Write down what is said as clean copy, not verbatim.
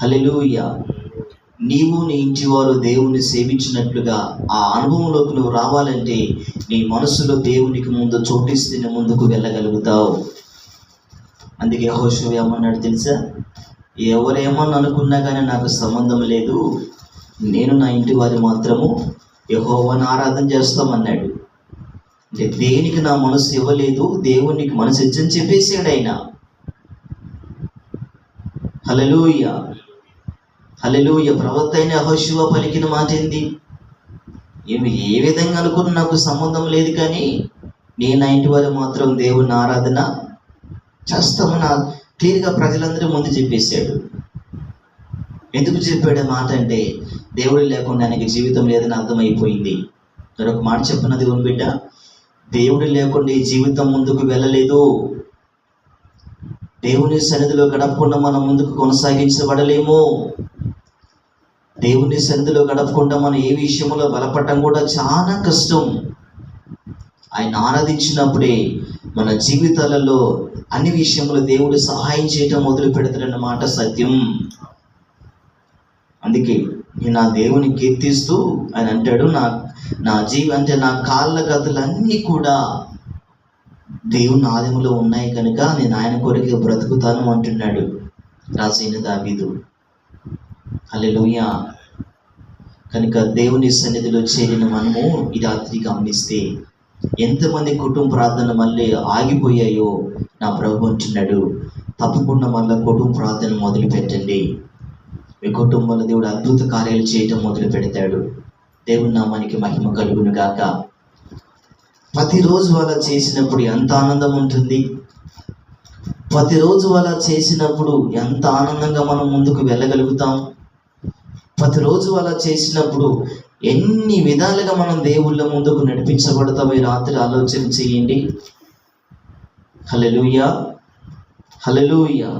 హల్లెలూయా. నీవు నీ ఇంటి వారు దేవుణ్ణి సేవించినట్లుగా ఆ అనుభవంలోకి నువ్వు రావాలంటే నీ మనసులో దేవునికి ముందు చోటిస్తేనే ముందుకు వెళ్ళగలుగుతావు. అందుకే యెహోషువ ఏమన్నాడు తెలుసా? ఎవరేమని అనుకున్నా కానీ నాకు సంబంధం లేదు, నేను నా ఇంటి వారి మాత్రము యెహోవాను ఆరాధన చేస్తామన్నాడు. అంటే దేనికి నా మనసు ఇవ్వలేదు, దేవునికి మనసు ఇచ్చని చెప్పేసాడు ఆయన. హల్లెలూయా, హల్లెలూయా. ప్రవక్త అయిన యెహోషువ పలికిన మాట ఏంది? ఏ విధంగా అనుకుని నాకు సంబంధం లేదు, కానీ నేను నా ఇంటి వారు మాత్రం దేవుని ఆరాధన చేస్తామని క్లియర్గా ప్రజలందరూ ముందు చెప్పేశాడు. ఎందుకు చెప్పాడు మాట అంటే దేవుడు లేకుండా ఆయనకి జీవితం లేదని అర్థమైపోయింది. మరొక మాట చెప్పిన దేవుని బిడ్డ, దేవుడు లేకుండా ఈ జీవితం ముందుకు వెళ్ళలేదు. దేవుని సన్నిధిలో గడపకుండా మనం ముందుకు కొనసాగించబడలేము. దేవుని సన్నిధిలో గడపకుండా మనం ఏ విషయంలో బలపడటం కూడా చాలా కష్టం. ఆయన ఆరాధించినప్పుడే మన జీవితాలలో అన్ని విషయంలో దేవుడు సహాయం చేయటం మొదలు పెడతాడన్నమాట సత్యం. అందుకే నేను నా దేవుని కీర్తిస్తూ ఆయన అంటాడు, నా కాళ్ళ గతులన్నీ కూడా దేవుని ఆలయంలో ఉన్నాయి కనుక నేను ఆయన కొరకు బ్రతుకుతాను అంటున్నాడు రాజైన దావీదు. హల్లెలూయా. కనుక దేవుని సన్నిధిలో చేరిన మనము ఈ రాత్రి గమనిస్తే ఎంతమంది కుటుంబ ప్రార్థన మళ్ళీ ఆగిపోయాయో నా ప్రభు అంటున్నాడు, తప్పకుండా మళ్ళీ కుటుంబ ప్రార్థన మొదలు పెట్టండి. మీ కుటుంబంలో దేవుడు అద్భుత కార్యాలు చేయటం మొదలు పెడతాడు. దేవుని నామానికి మహిమ కలుగును గాక. ప్రతిరోజు అలా చేసినప్పుడు ఎంత ఆనందం ఉంటుంది. ప్రతిరోజు అలా చేసినప్పుడు ఎంత ఆనందంగా మనం ముందుకు వెళ్ళగలుగుతాం. ప్రతిరోజు అలా చేసినప్పుడు ఎన్ని విధాలుగా మనం దేవుళ్ళ ముందుకు నడిపించబడతాం. ఈ రాత్రి ఆలోచన చేయండి. హల్లెలూయా, హల్లెలూయా.